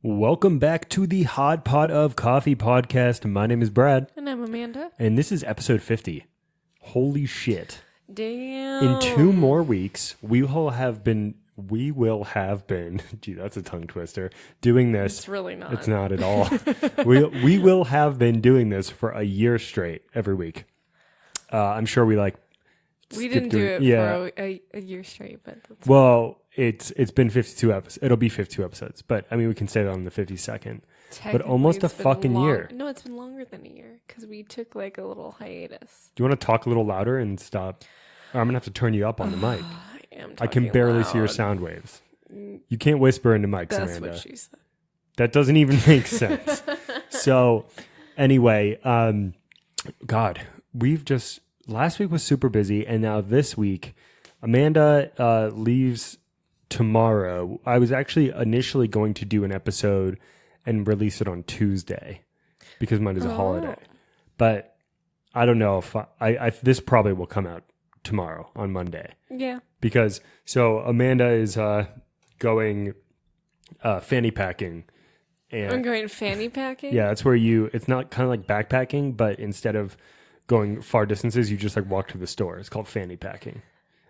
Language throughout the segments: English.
Welcome back to the Hot Pot of Coffee podcast. My name is Brad. And I'm Amanda. And this is episode 50. Holy shit. Damn. In 2 more weeks, we will have been, gee, that's a tongue twister, doing this. It's really not. It's not at all. we will have been doing this for a year straight every week. I'm sure we didn't do it for a year straight, but that's well, it's been 52 episodes. It'll be 52 episodes, but I mean, we can say that on the 52nd. But almost a fucking year. No, it's been longer than a year because we took like a little hiatus. Do you want to talk a little louder and stop? Or I'm going to have to turn you up on the mic. I can barely see your sound waves. You can't whisper into mics, That's Amanda. what she said. That doesn't even make sense. So anyway, God, last week was super busy. And now this week, Amanda leaves tomorrow. I was actually initially going to do an episode and release it on Tuesday because Monday's a holiday. But I don't know if this probably will come out tomorrow on Monday. Yeah. Because so Amanda is going fanny packing. And I'm going fanny packing? yeah, that's where it's not kind of like backpacking, but instead of going far distances, you just like walk to the store. It's called fanny packing.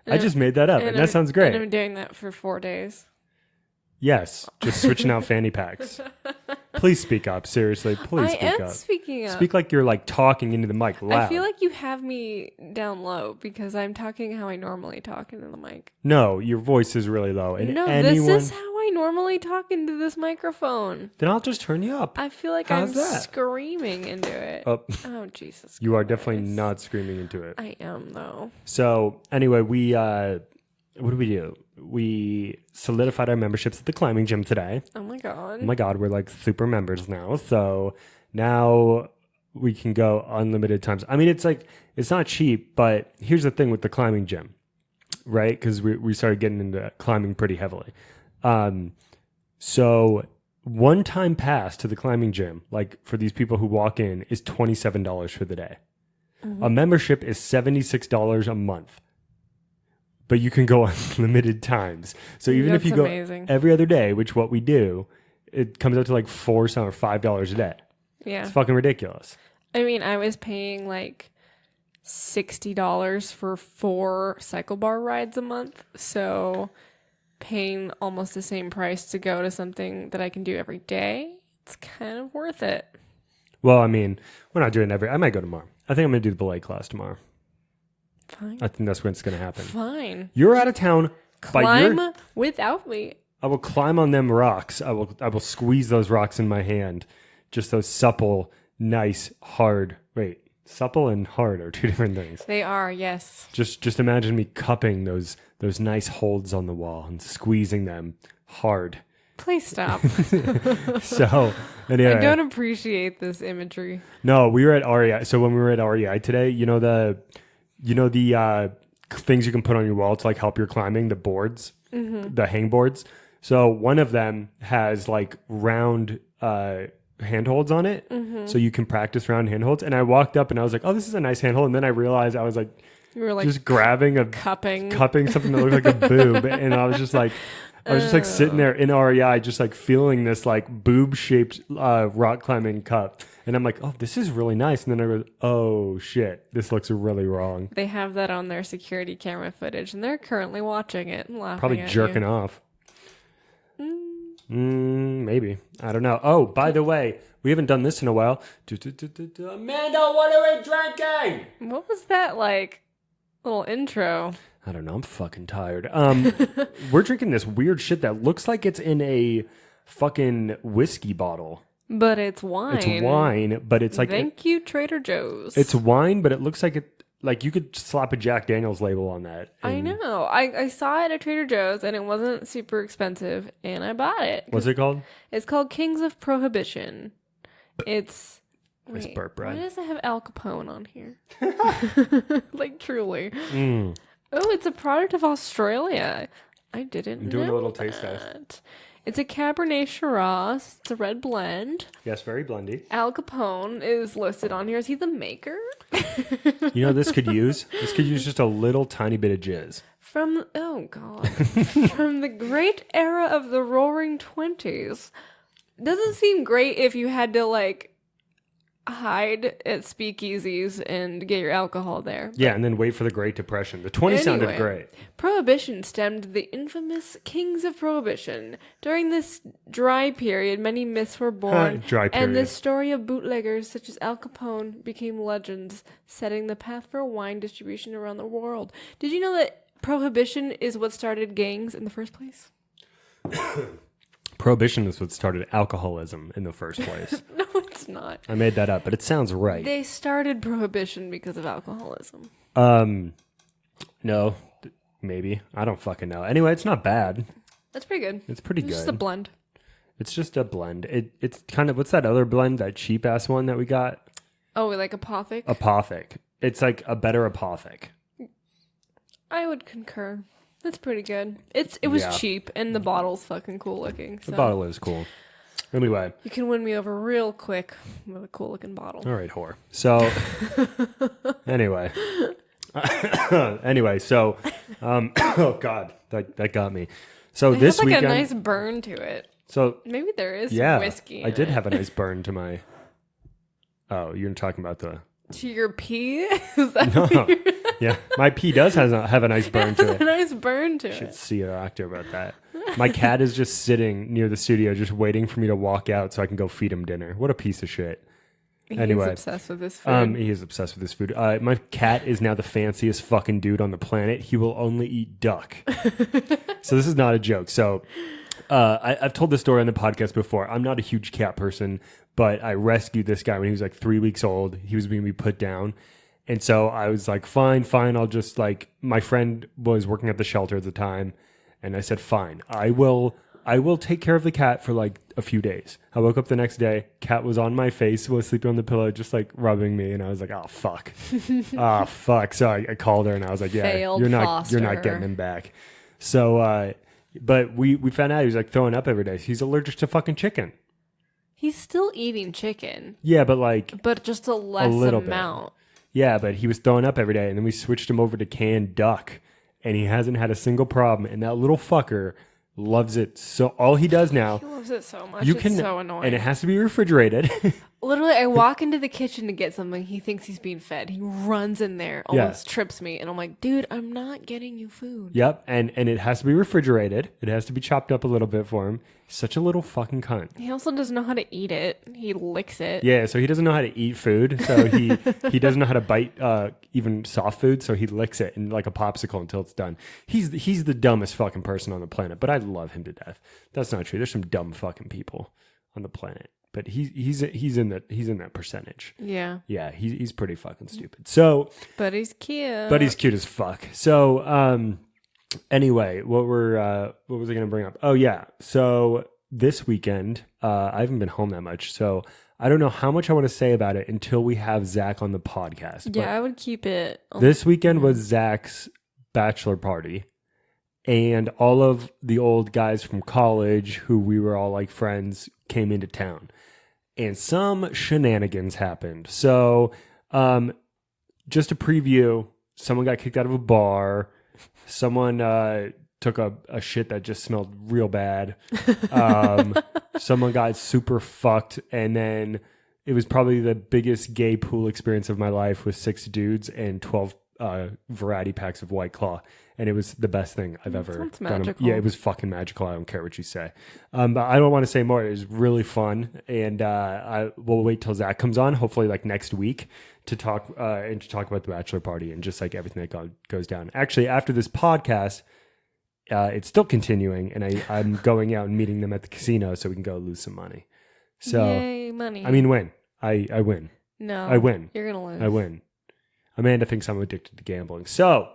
I just made that up, and that sounds great. And I'm doing that for 4 days. Yes, just switching out fanny packs. Please speak up. Seriously, please speak up. I am speaking up. Speak like you're like talking into the mic loud. I feel like you have me down low because I'm talking how I normally talk into the mic. No, your voice is really low. And this is how I normally talk into this microphone. Then I'll just turn you up. I feel like I'm screaming into it. Oh, Jesus. You are definitely not screaming into it. I am, though. So, anyway, what did we do? We solidified our memberships at the climbing gym today. Oh my God. Oh my God, we're like super members now. So now we can go unlimited times. I mean, it's not cheap, but here's the thing with the climbing gym, right? Because we started getting into climbing pretty heavily. So one-time pass to the climbing gym, like for these people who walk in, is $27 for the day. Mm-hmm. A membership is $76 a month. But you can go unlimited times. So even if you go every other day, which what we do, it comes out to like $4 or $5 a day. Yeah. It's fucking ridiculous. I mean, I was paying like $60 for 4 cycle bar rides a month. So paying almost the same price to go to something that I can do every day, it's kind of worth it. Well, I mean, we're not doing I might go tomorrow. I think I'm going to do the belay class tomorrow. Fine. I think that's when it's going to happen. Fine. You're out of town. Climb without me. I will climb on them rocks. I will squeeze those rocks in my hand. Just those supple, nice, hard. Wait, supple and hard are 2 different things. They are, yes. Just imagine me cupping those nice holds on the wall and squeezing them hard. Please stop. So, anyway. I don't appreciate this imagery. No, we were at REI. So when we were at REI today, you know the things you can put on your wall to like help your climbing, the boards, the hang boards. So one of them has like round handholds on it, so you can practice round handholds. And I walked up and I was like, "Oh, this is a nice handhold." And then I realized I was like, you were like just grabbing cupping something that looked like a boob, and I was just like sitting there in REI, just like feeling this like boob shaped rock climbing cup. And I'm like, oh, this is really nice. And then I go, oh, shit, this looks really wrong. They have that on their security camera footage, and they're currently watching it and laughing Probably at jerking you. off. Maybe. I don't know. Oh, by the way, we haven't done this in a while. Amanda, what are we drinking? What was that, like, little intro? I don't know. I'm fucking tired. We're drinking this weird shit that looks like it's in a fucking whiskey bottle. But it's wine. It's wine, but it's like... Thank you, Trader Joe's. It's wine, but it looks like it... Like, you could slap a Jack Daniels label on that. I know. I saw it at Trader Joe's, and it wasn't super expensive, and I bought it. What's it called? It's called Kings of Prohibition. It's... Nice burp, Brad. Why does it have Al Capone on here? Like, truly. Oh, it's a product of Australia. I didn't know I'm doing a little taste test. It's a Cabernet Shiraz. It's a red blend. Yes, very blendy. Al Capone is listed on here. Is he the maker? You know, this could use just a little tiny bit of jizz. From the great era of the Roaring 20s. doesn't seem great if you had to like hide at speakeasies and get your alcohol there. Yeah, and then wait for the Great Depression. The 20s sounded great. Prohibition stemmed the infamous kings of Prohibition. During this dry period, many myths were born, and the story of bootleggers such as Al Capone became legends, setting the path for wine distribution around the world. Did you know that Prohibition is what started gangs in the first place? Prohibition is what started alcoholism in the first place. No, it's not. I made that up, but it sounds right. They started Prohibition because of alcoholism. No, maybe. I don't fucking know. Anyway, it's not bad. That's pretty good. It's pretty good. It's just a blend. It's just a blend. It's kind of, what's that other blend, that cheap ass one that we got? Oh, like Apothic? Apothic. It's like a better Apothic. I would concur. That's pretty good. It was cheap, and the bottle's fucking cool looking. So. The bottle is cool. Anyway. You can win me over real quick with a cool looking bottle. All right, whore. So, anyway. So, oh God, that got me. So it this has like weekend. a nice burn to it. So maybe there is whiskey in I did it. have a nice burn to my. Oh, you're talking about the. To your pee? Is that No. weird? Yeah, my pee does have a nice burn to it. A nice burn to Should it. see a doctor about that. My cat is just sitting near the studio, just waiting for me to walk out so I can go feed him dinner. What a piece of shit. Anyway, He's obsessed with his food. he is obsessed with his food. My cat is now the fanciest fucking dude on the planet. He will only eat duck. So this is not a joke. So I've told this story on the podcast before. I'm not a huge cat person, but I rescued this guy when he was like 3 weeks old. He was being put down. And so I was like, fine. I'll just like, my friend was working at the shelter at the time. And I said, fine, I will take care of the cat for like a few days. I woke up the next day, cat was on my face, was sleeping on the pillow, just like rubbing me. And I was like, oh, fuck. So I called her and I was like, yeah, you're not getting him back. So, but we found out he was like throwing up every day. He's allergic to fucking chicken. He's still eating chicken. Yeah, but just a less amount. Yeah, but he was throwing up every day, and then we switched him over to canned duck, and he hasn't had a single problem. And that little fucker loves it. So all he does now, he loves it so much. It's so annoying, and it has to be refrigerated. Literally, I walk into the kitchen to get something. He thinks he's being fed. He runs in there, almost trips me, and I'm like, dude, I'm not getting you food. Yep, and it has to be refrigerated. It has to be chopped up a little bit for him. He's such a little fucking cunt. He also doesn't know how to eat it. He licks it. Yeah, so he doesn't know how to eat food. So he doesn't know how to bite even soft food. So he licks it in like a popsicle until it's done. He's the dumbest fucking person on the planet, but I love him to death. That's not true. There's some dumb fucking people on the planet. But he's in that percentage. Yeah. Yeah, he's pretty fucking stupid. So, but he's cute. But he's cute as fuck. So, anyway, what was I going to bring up? Oh yeah. So this weekend, I haven't been home that much, so I don't know how much I want to say about it until we have Zach on the podcast. Yeah, I would keep it. This weekend was Zach's bachelor party. And all of the old guys from college who we were all like friends came into town. And some shenanigans happened. So, just a preview, someone got kicked out of a bar. Someone took a shit that just smelled real bad. Someone got super fucked. And then it was probably the biggest gay pool experience of my life with 6 dudes and 12 variety packs of White Claw. And it was the best thing I've ever done. Magical. Yeah, it was fucking magical. I don't care what you say. But I don't want to say more. It was really fun. And we'll wait till Zach comes on, hopefully like next week, to talk about the bachelor party and just like everything that goes down. Actually, after this podcast, it's still continuing, and I'm going out and meeting them at the casino so we can go lose some money. So, yay, money. I mean, win. I win. No, I win. You're gonna lose. I win. Amanda thinks I'm addicted to gambling. So,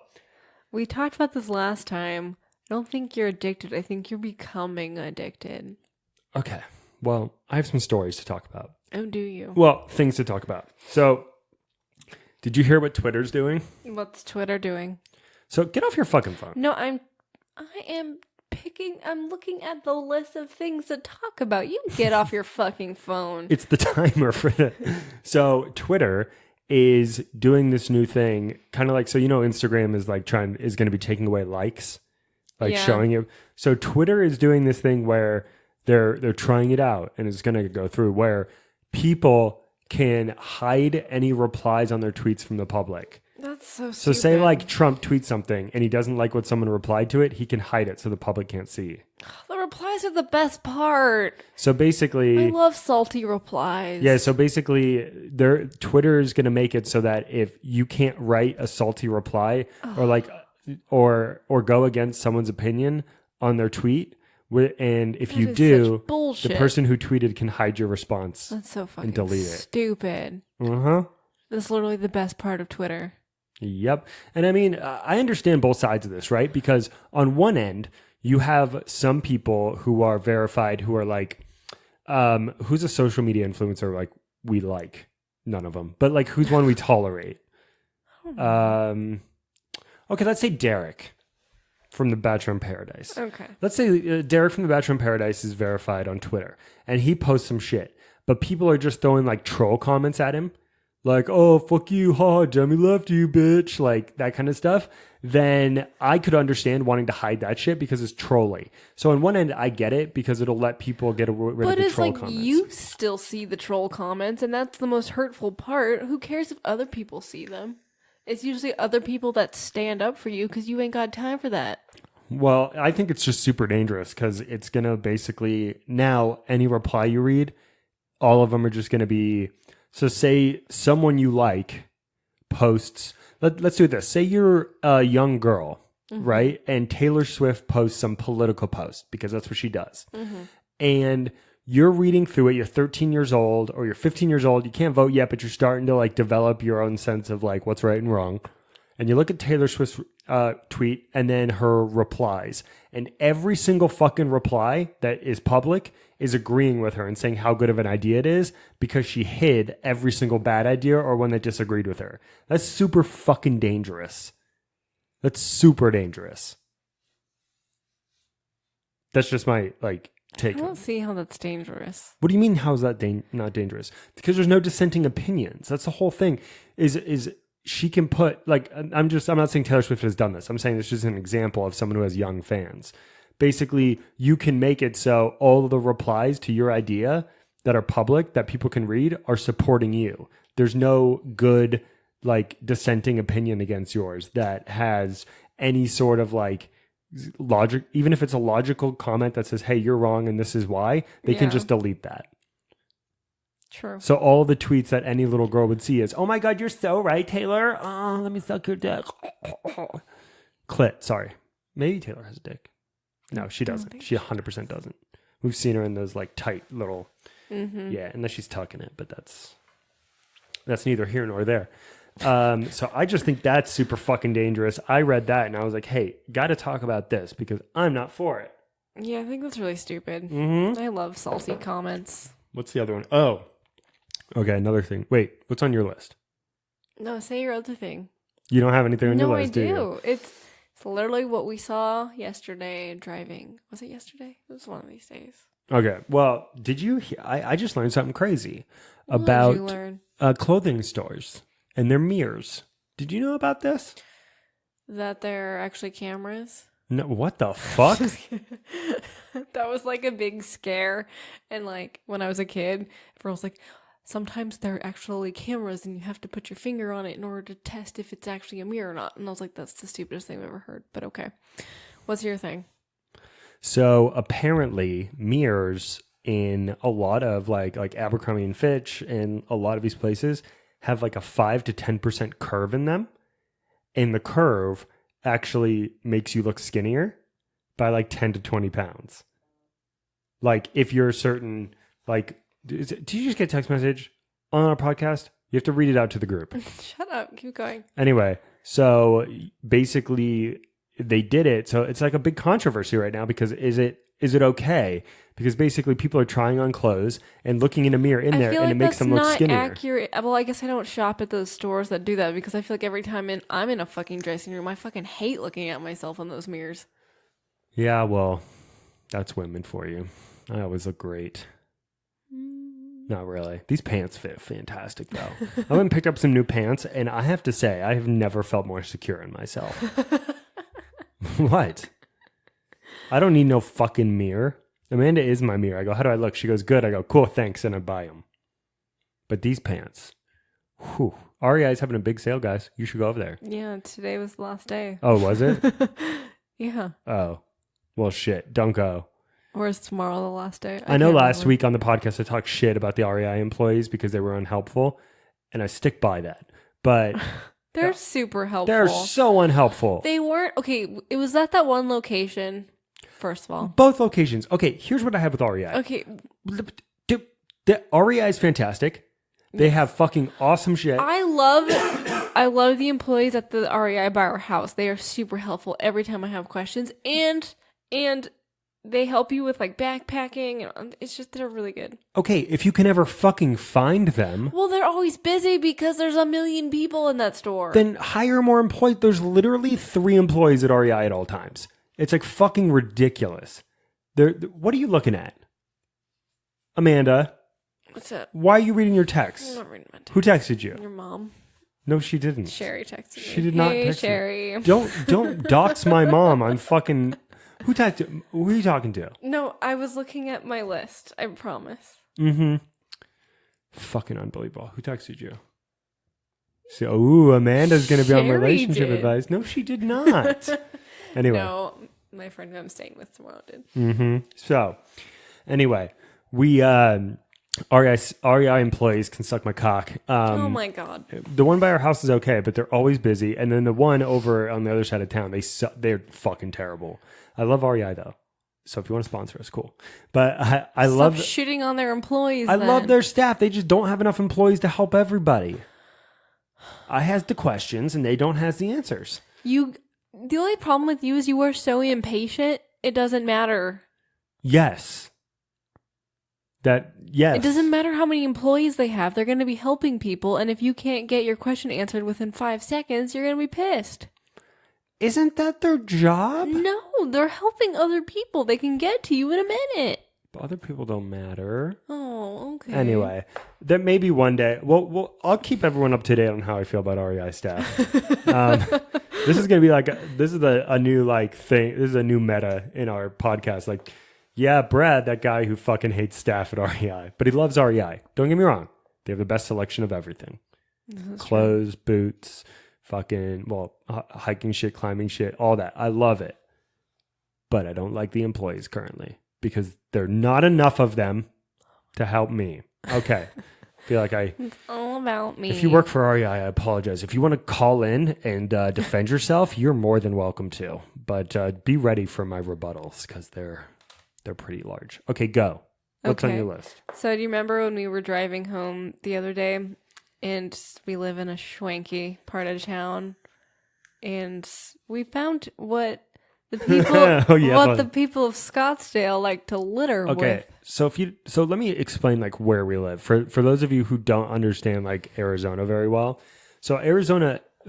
we talked about this last time. I don't think you're addicted. I think you're becoming addicted. Okay. Well, I have some stories to talk about. Oh, do you? Well, things to talk about. So, did you hear what Twitter's doing? What's Twitter doing? So, get off your fucking phone. No, I'm looking at the list of things to talk about. You get off your fucking phone. It's the timer for it. So, Twitter is doing this new thing, kind of like, so Instagram is like is going to be taking away likes, like showing you. So Twitter is doing this thing where They're trying it out, and it's going to go through where people can hide any replies on their tweets from the public. That's so stupid. So say like Trump tweets something and he doesn't like what someone replied to it, he can hide it so the public can't see. The replies are the best part. So basically, I love salty replies. yeah. So basically, Twitter is going to make it so that if you can't write a salty reply or like or go against someone's opinion on their tweet, and if you do, the person who tweeted can hide your response. That's so fucking and delete it. Stupid. That's literally the best part of Twitter. Yep. And I mean, I understand both sides of this, right? Because on one end, you have some people who are verified who are like, who's a social media influencer like we like? None of them. But like, who's one we tolerate? Okay, let's say Derek from The Bachelor in Paradise. Okay. Let's say Derek from The Bachelor in Paradise is verified on Twitter and he posts some shit, but people are just throwing like troll comments at him. Like, oh, fuck you, ha, Demi left you, bitch, like that kind of stuff, then I could understand wanting to hide that shit because it's trolly. So on one end, I get it because it'll let people get rid of the troll comments. But it's like you still see the troll comments, and that's the most hurtful part. Who cares if other people see them? It's usually other people that stand up for you because you ain't got time for that. Well, I think it's just super dangerous because it's going to basically, now any reply you read, all of them are just going to be... So say someone you like posts, let's do this. Say you're a young girl, right? And Taylor Swift posts some political post because that's what she does. And you're reading through it. You're 13 years old or you're 15 years old. You can't vote yet, but you're starting to like develop your own sense of like what's right and wrong. And you look at Taylor Swift's tweet and then her replies. And every single fucking reply that is public is agreeing with her and saying how good of an idea it is because she hid every single bad idea or one that disagreed with her. That's super fucking dangerous. That's super dangerous. That's just my like take. I don't see how that's dangerous. What do you mean? How is that not dangerous? Because there's no dissenting opinions. That's the whole thing. Is she can put like I'm not saying Taylor Swift has done this. I'm saying this is an example of someone who has young fans. Basically, you can make it so all of the replies to your idea that are public that people can read are supporting you. There's no good like dissenting opinion against yours that has any sort of like logic, even if it's a logical comment that says, hey, you're wrong and this is why, they can just delete that. True. So all the tweets that any little girl would see is, oh my God, you're so right, Taylor. Oh, let me suck your dick. Clit, sorry. Maybe Taylor has a dick. No, she doesn't. She 100% doesn't. We've seen her in those like tight little, yeah, unless she's tucking it, but that's neither here nor there. So I just think that's super fucking dangerous. I read that and I was like, hey, got to talk about this because I'm not for it. Yeah, I think that's really stupid. I love salty comments. What's the other one? Oh, okay, another thing. Wait, what's on your list? No, say your other thing. You don't have anything on your list, do you? No, I do. It's literally what we saw yesterday driving. Was it yesterday? It was one of these days. Okay. Well, did you? I just learned something crazy What about did you learn? Clothing stores and their mirrors. Did you know about this? That they're actually cameras. No. What the fuck? That was like a big scare. And like when I was a kid, everyone was like, sometimes they're actually cameras and you have to put your finger on it in order to test if it's actually a mirror or not. And I was like, that's the stupidest thing I've ever heard. But okay. What's your thing? So apparently mirrors in a lot of like Abercrombie and Fitch and a lot of these places have like a 5 to 10% curve in them. And the curve actually makes you look skinnier by like 10 to 20 pounds. Like if you're a certain, like, did you just get a text message on our podcast? You have to read it out to the group. Shut up. Keep going. Anyway, so basically they did it. So it's like a big controversy right now because is it okay? Because basically people are trying on clothes and looking in a mirror in there and it makes them look skinnier. That's not accurate. Well, I guess I don't shop at those stores that do that because I feel like every time I'm in a fucking dressing room, I fucking hate looking at myself in those mirrors. Yeah, well, that's women for you. I always look great. Not really. These pants fit fantastic, though. I went and picked up some new pants, and I have to say, I have never felt more secure in myself. What? I don't need no fucking mirror. Amanda is my mirror. I go, how do I look? She goes, good. I go, cool, thanks. And I buy them. But these pants, whew. REI is having a big sale, guys. You should go over there. Yeah, today was the last day. Oh, was it? Yeah. Oh, well, shit. Don't go. Or is tomorrow the last day? I know last week on the podcast I talked shit about the REI employees because they were unhelpful, and I stick by that. But they're super helpful. They're so unhelpful. They weren't. Okay, it was at that one location, first of all. Both locations. Okay, here's what I have with REI. Okay. The REI is fantastic. They have fucking awesome shit. I love the employees at the REI by our house. They are super helpful every time I have questions, and they help you with like backpacking. It's just, they're really good. Okay, if you can ever fucking find them. Well, they're always busy because there's a million people in that store. Then hire more employees. There's literally 3 employees at REI at all times. It's like fucking ridiculous. What are you looking at? Amanda. What's up? Why are you reading your text? I'm not reading my text. Who texted you? Your mom. No, she didn't. Sherry texted me. She did not text Sherry. me. Don't dox my mom on fucking... Who are you talking to? No, I was looking at my list. I promise. Mm-hmm. Fucking unbelievable. Who texted you? So, ooh, Amanda's going to be on relationship advice. No, she did not. Anyway. No, my friend who I'm staying with tomorrow did. Mm-hmm. So, anyway, we... REI employees can suck my cock. Oh my God. The one by our house is okay, but they're always busy. And then the one over on the other side of town, they're fucking terrible. I love REI though. So if you want to sponsor us, cool. But I love shitting on their employees. I love their staff. They just don't have enough employees to help everybody. I has the questions and they don't has the answers. The only problem with you is you are so impatient. It doesn't matter. Yes. Yes. It doesn't matter how many employees they have. They're going to be helping people. And if you can't get your question answered within 5 seconds, you're going to be pissed. Isn't that their job? No, they're helping other people. They can get to you in a minute. But other people don't matter. Oh, okay. Anyway, that maybe one day. Well, I'll keep everyone up to date on how I feel about REI staff. This is gonna be like this is a new like thing. This is a new meta in our podcast. Like, yeah, Brad, that guy who fucking hates staff at REI, but he loves REI. Don't get me wrong; they have the best selection of everything: clothes, boots, fucking hiking shit, climbing shit, all that. I love it, but I don't like the employees currently because there are not enough of them to help me. Okay. Feel like it's all about me. If you work for REI, I apologize. If you want to call in and defend yourself, you're more than welcome to. But be ready for my rebuttals because they're pretty large. Okay, go. What's on your list? So do you remember when we were driving home the other day and we live in a schwanky part of town and we found what the people the people of Scottsdale like to litter with. Okay, so let me explain like where we live for those of you who don't understand like Arizona very well. So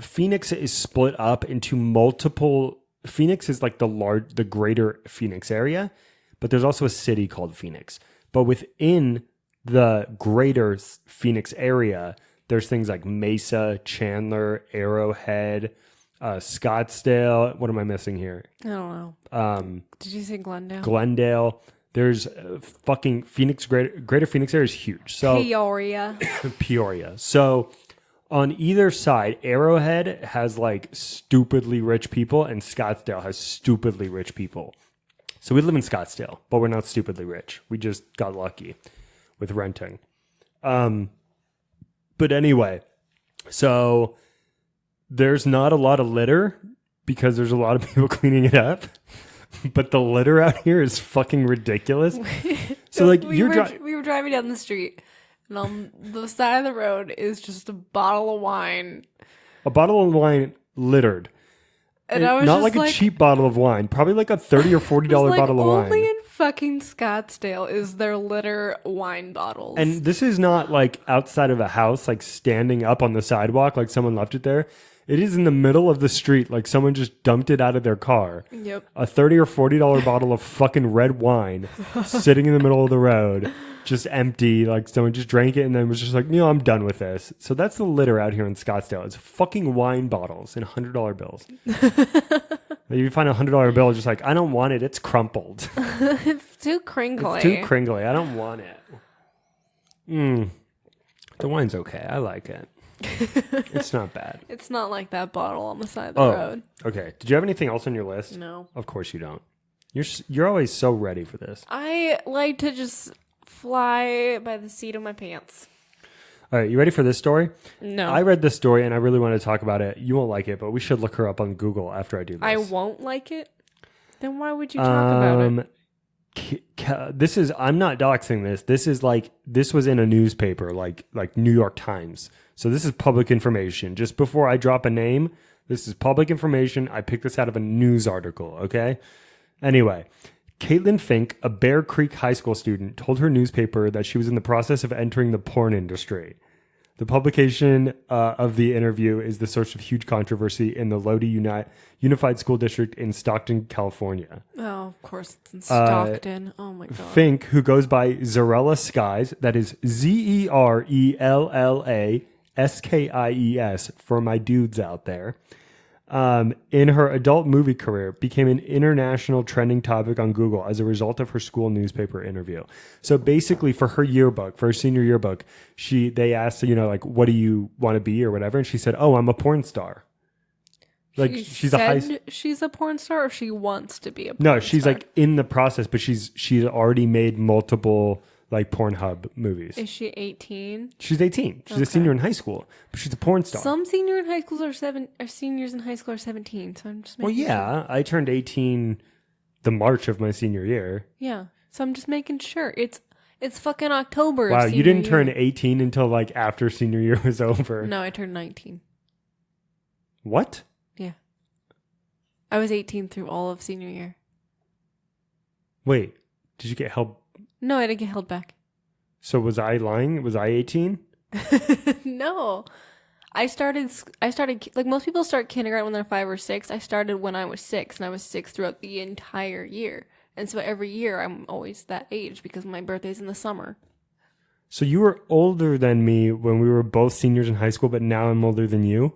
Phoenix is split up into multiple. Phoenix is like the greater Phoenix area, but there's also a city called Phoenix. But within the greater Phoenix area, there's things like Mesa, Chandler, Arrowhead, Scottsdale. What am I missing here? I don't know. Did you say Glendale? Glendale. There's fucking Phoenix. Greater Phoenix area is huge. So Peoria. So on either side, Arrowhead has like stupidly rich people, and Scottsdale has stupidly rich people. So we live in Scottsdale, but we're not stupidly rich. We just got lucky with renting. But anyway, so there's not a lot of litter because there's a lot of people cleaning it up. But the litter out here is fucking ridiculous. So like we were driving down the street and on the side of the road is just a bottle of wine. A bottle of wine littered. And I was not like a cheap bottle of wine, probably like a $30 or $40 bottle of wine. Only in fucking Scottsdale is there litter wine bottles. And this is not like outside of a house, like standing up on the sidewalk, like someone left it there. It is in the middle of the street, like someone just dumped it out of their car. Yep. A $30 or $40 bottle of fucking red wine sitting in the middle of the road, just empty. Like someone just drank it and then was just like, I'm done with this. So that's the litter out here in Scottsdale. It's fucking wine bottles and $100 bills. You find a $100 bill, just like, I don't want it. It's crumpled. too crinkly. It's too crinkly. I don't want it. The wine's okay. I like it. It's not bad. It's not like that bottle on the side of the road. Okay. Did you have anything else on your list? No. Of course you don't. You're always so ready for this. I like to just fly by the seat of my pants. All right, you ready for this story? No. I read this story and I really want to talk about it. You won't like it, but we should look her up on Google after I do this. I won't like it? Then why would you talk about it? This is, I'm not doxing this. This was in a newspaper, like New York Times. So this is public information. Just before I drop a name, this is public information. I picked this out of a news article, okay? Anyway, Caitlin Fink, a Bear Creek High School student, told her newspaper that she was in the process of entering the porn industry. The publication of the interview is the source of huge controversy in the Lodi Unified School District in Stockton, California. Oh, of course it's in Stockton. Oh my God. Fink, who goes by Zerella Skies, that is Zerella Skies for my dudes out there, in her adult movie career, became an international trending topic on Google as a result of her school newspaper interview. So basically, for her yearbook, for her senior yearbook, they asked, like, what do you want to be or whatever, and she said, "Oh, I'm a porn star." Like she's a porn star, or she wants to be a porn star? No, she's like in the process, but she's already made multiple like Pornhub movies. Is she 18? She's 18. She's a senior in high school, but she's a porn star. Some seniors in high school are seniors in high school are 17. So I'm just making sure. I turned 18 the March of my senior year. Yeah, so I'm just making sure it's fucking October. Wow, you didn't turn 18 until like after senior year was over. No, I turned 19. What? Yeah, I was 18 through all of senior year. Wait, did you get held? No, I didn't get held back. So was I lying? Was I 18? No. I started like most people start kindergarten when they're 5 or 6. I started when I was 6, and I was 6 throughout the entire year. And so every year I'm always that age because my birthday's in the summer. So you were older than me when we were both seniors in high school, but now I'm older than you?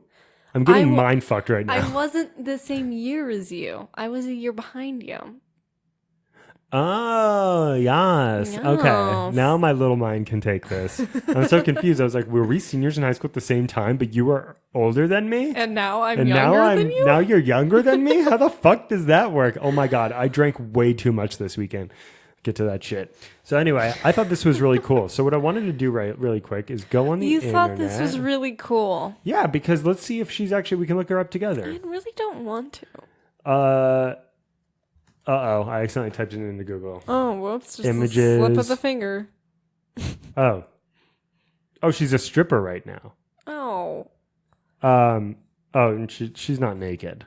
I'm getting mind fucked right now. I wasn't the same year as you. I was a year behind you. Oh, yes. Okay. Now my little mind can take this. I'm so confused. I was like, were we seniors in high school at the same time, but you were older than me? And now I'm younger than you? Now you're younger than me? How the fuck does that work? Oh my God. I drank way too much this weekend. Get to that shit. So anyway, I thought this was really cool. So what I wanted to do really quick is go on the internet. You thought this was really cool. Yeah, because let's see if we can look her up together. I really don't want to. Uh-oh, I accidentally typed it into Google. Oh, whoops. Just Images. a slip of the finger. Oh, she's a stripper right now. Oh. And she's not naked.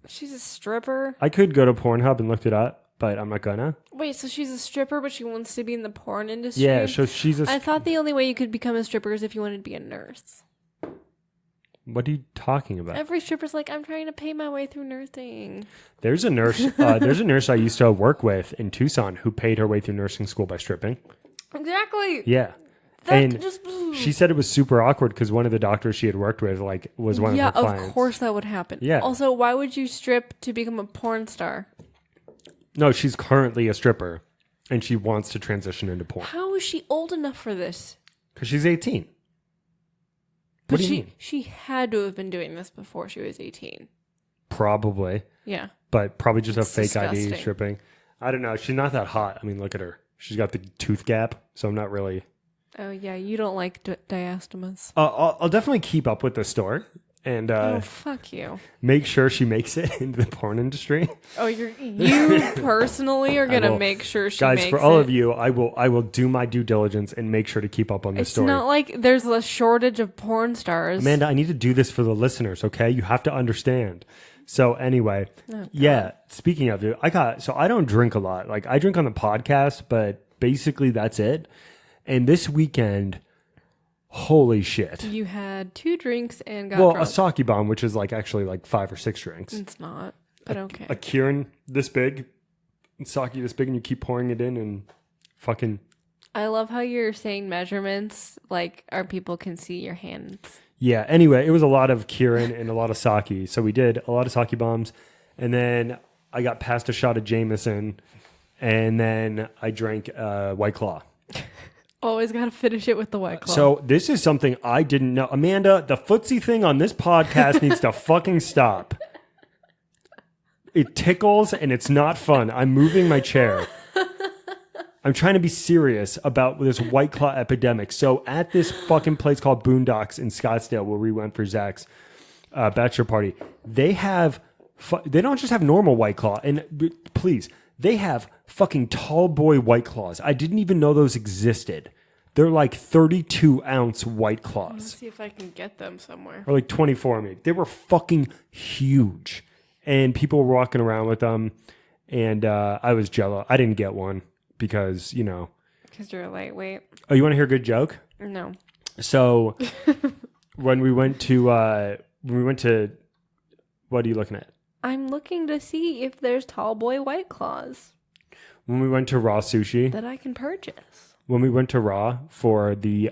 She's a stripper? I could go to Pornhub and look it up, but I'm not gonna. Wait, so she's a stripper, but she wants to be in the porn industry? Yeah, so she's I thought the only way you could become a stripper is if you wanted to be a nurse. What are you talking about? Every stripper's like, I'm trying to pay my way through nursing. There's a nurse. There's a nurse I used to work with in Tucson who paid her way through nursing school by stripping. Exactly. Yeah. She said it was super awkward because one of the doctors she had worked with was one of her clients. Yeah, of course that would happen. Yeah. Also, why would you strip to become a porn star? No, she's currently a stripper, and she wants to transition into porn. How is she old enough for this? Because she's 18. But what do you mean? She had to have been doing this before she was 18. Probably. Yeah. But probably just a fake disgusting. ID stripping. I don't know. She's not that hot. I mean, look at her. She's got the tooth gap, so I'm not really... Oh, yeah. You don't like diastemas. I'll definitely keep up with the store and fuck you. make sure she makes it into the porn industry. Oh, you personally are gonna make sure she guys, makes it. for all of you, I will do my due diligence and make sure to keep up on this story. It's not like there's a shortage of porn stars. Amanda, I need to do this for the listeners, okay? You have to understand. So anyway, yeah, speaking of it, I don't drink a lot. Like I drink on the podcast, but basically that's it. And this weekend, holy shit. You had 2 drinks and got drunk. A sake bomb, which is actually 5 or 6 drinks. It's not, but okay. A Kirin this big, and sake this big, and you keep pouring it in and fucking... I love how you're saying measurements like our people can see your hands. Yeah, anyway, it was a lot of Kirin and a lot of sake. So we did a lot of sake bombs. And then I got passed a shot of Jameson. and then I drank White Claw. Always got to finish it with the White Claw. So this is something I didn't know. Amanda, the footsie thing on this podcast needs to fucking stop. It tickles and it's not fun. I'm moving my chair. I'm trying to be serious about this White Claw epidemic. So at this fucking place called Boondocks in Scottsdale, where we went for Zach's bachelor party, they don't just have normal White Claw. And please, they have fucking tall boy White Claws. I didn't even know those existed. They're like 32-ounce White Claws. Let's see if I can get them somewhere. Or like 24 maybe. They were fucking huge. And people were walking around with them. And I was jello. I didn't get one because, you know. Because you're a lightweight. Oh, you want to hear a good joke? No. So when we went to, what are you looking at? I'm looking to see if there's tall boy White Claws. When we went to Raw Sushi. That I can purchase. When we went to Raw for the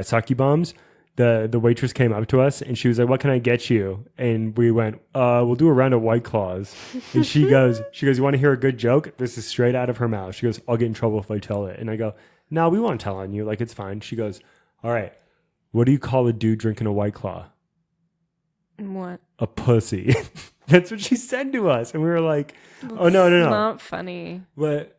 sake bombs, the waitress came up to us and she was like, "What can I get you?" And we went, "We'll do a round of White Claws." And she goes, "You want to hear a good joke?" This is straight out of her mouth. She goes, "I'll get in trouble if I tell it." And I go, "No, we won't tell on you. Like, it's fine." She goes, "All right, what do you call a dude drinking a White Claw?" What? A pussy. That's what she said to us. And we were like, "Oh, no. Not funny." But,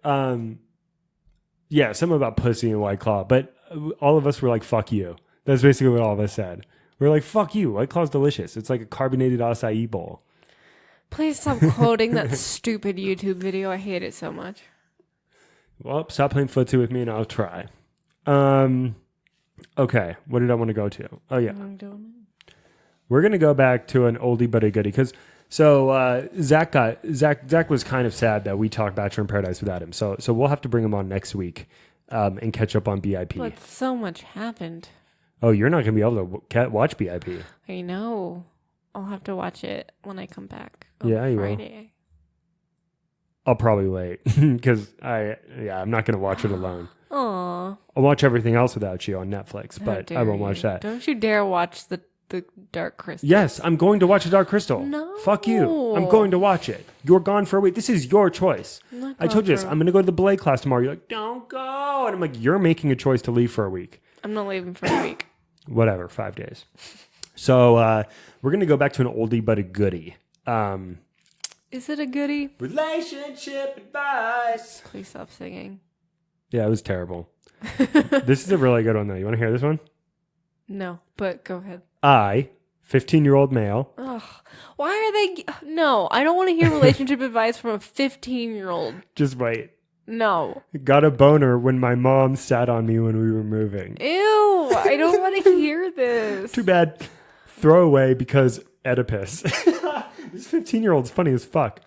yeah, something about pussy and White Claw. But all of us were like, "Fuck you." That's basically what all of us said. We were like, "Fuck you. White Claw's delicious. It's like a carbonated acai bowl." Please stop quoting that stupid YouTube video. I hate it so much. Well, stop playing footsie with me and I'll try. Okay. What did I want to go to? Oh, yeah. We're going to go back to an oldie but a goodie. Zach was kind of sad that we talked Bachelor in Paradise without him. So we'll have to bring him on next week and catch up on BIP. But so much happened. Oh, you're not going to be able to watch BIP. I know. I'll have to watch it when I come back on Friday. I'll probably wait because I'm not going to watch it alone. Aww. I'll watch everything else without you on Netflix, but I won't watch that. Don't you dare watch the Dark Crystal. Yes, I'm going to watch the Dark Crystal. No. Fuck you. I'm going to watch it. You're gone for a week. This is your choice. I told you this. I'm going to go to the ballet class tomorrow. You're like, "Don't go." And I'm like, "You're making a choice to leave for a week." I'm not leaving for a week. Whatever, 5 days. So we're going to go back to an oldie but a goodie. Is it a goodie? Relationship advice. Please stop singing. Yeah, it was terrible. This is a really good one, though. You want to hear this one? No, but go ahead. 15-year-old male. Ugh. Why are they... No, I don't want to hear relationship advice from a 15-year-old. Just wait. No. Got a boner when my mom sat on me when we were moving. Ew, I don't want to hear this. Too bad. Throw away because Oedipus. This 15-year-old's funny as fuck.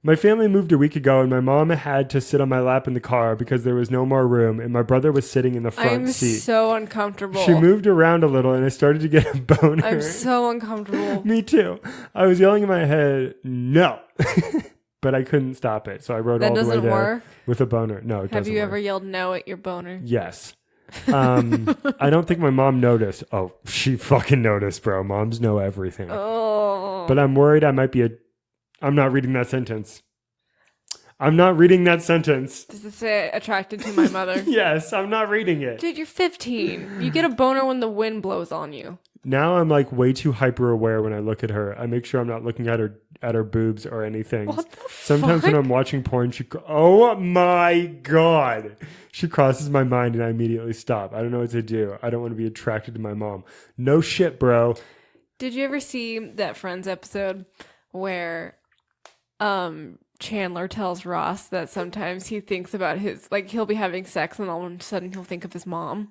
My family moved a week ago and my mom had to sit on my lap in the car because there was no more room and my brother was sitting in the front seat. I'm so uncomfortable. She moved around a little and I started to get a boner. I'm so uncomfortable. Me too. I was yelling in my head, "No." But I couldn't stop it. So I rode all the way there with a boner. No, it doesn't Have you work. ever yelled no at your boner? Yes. I don't think my mom noticed. Oh, she fucking noticed, bro. Moms know everything. Oh. But I'm worried I might be I'm not reading that sentence. I'm not reading that sentence. Does it say attracted to my mother? Yes, I'm not reading it. Dude, you're 15. You get a boner when the wind blows on you. Now I'm like way too hyper aware when I look at her. I make sure I'm not looking at her boobs or anything. What the Sometimes fuck? when I'm watching porn, oh my God. She crosses my mind and I immediately stop. I don't know what to do. I don't want to be attracted to my mom. No shit, bro. Did you ever see that Friends episode where Chandler tells Ross that sometimes he thinks about he'll be having sex and all of a sudden he'll think of his mom?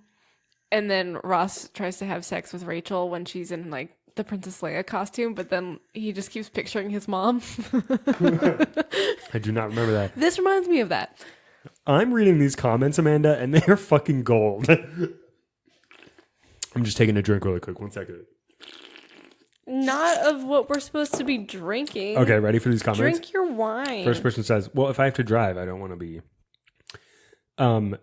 And then Ross tries to have sex with Rachel when she's in like the Princess Leia costume, but then he just keeps picturing his mom. I do not remember that. This reminds me of that. I'm reading these comments, Amanda, and they are fucking gold. I'm just taking a drink really quick. 1 second. Not of what we're supposed to be drinking. Okay, ready for these comments? Drink your wine. First person says, "Well, if I have to drive, I don't want to be."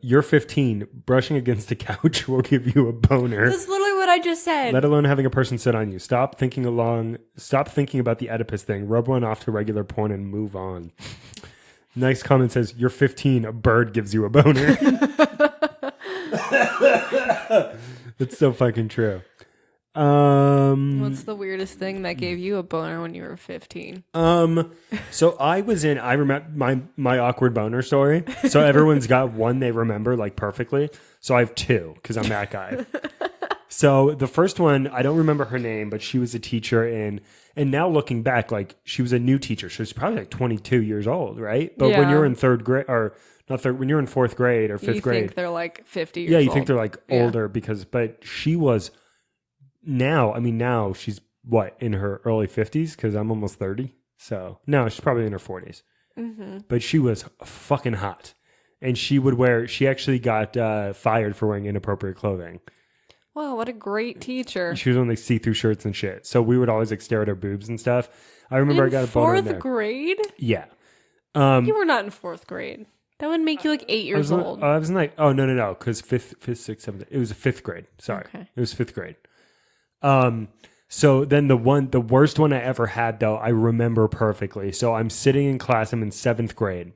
You're 15. Brushing against the couch will give you a boner. That's literally what I just said. Let alone having a person sit on you. Stop thinking about the Oedipus thing. Rub one off to regular porn and move on. Next comment says, "You're 15. A bird gives you a boner." It's so fucking true. What's the weirdest thing that gave you a boner when you were 15? So I remember my awkward boner story. So everyone's got one they remember like perfectly. So I have two because I'm that guy. So the first one, I don't remember her name, but she was a teacher and now looking back, like she was a new teacher. She was probably like 22 years old, right? But when you're in third grade or not third, when you're in fourth grade or fifth grade, you think they're like 50 years old. Yeah, you think they're like older but she was now she's what, in her early 50s? Because I'm almost 30. So no, she's probably in her 40s. Mm-hmm. But she was fucking hot. And she actually got fired for wearing inappropriate clothing. Wow, what a great teacher. She was on like see-through shirts and shit. So we would always like stare at her boobs and stuff. I remember I got a boner in there. Fourth grade? Yeah. You were not in fourth grade. That would make you like 8 years old. I was like, oh, no. Because fifth, sixth, seventh. It was a fifth grade. Sorry. Okay. It was fifth grade. So then the worst one I ever had, though, I remember perfectly. So I'm sitting in class. I'm in seventh grade.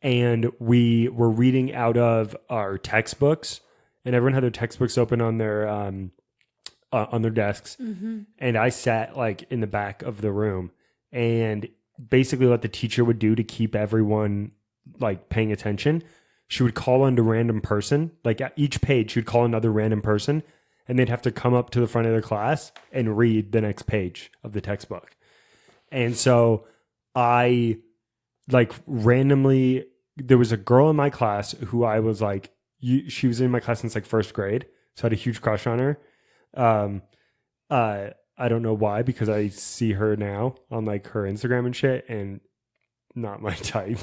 And we were reading out of our textbooks. And everyone had their textbooks open on their desks. Mm-hmm. And I sat like in the back of the room. And basically what the teacher would do to keep everyone like paying attention, she would call on a random person. Like at each page, she would call another random person. And they'd have to come up to the front of their class and read the next page of the textbook. And so I like randomly, there was a girl in my class who I was like, she was in my class since like first grade. So I had a huge crush on her. I don't know why, because I see her now on like her Instagram and shit, and not my type.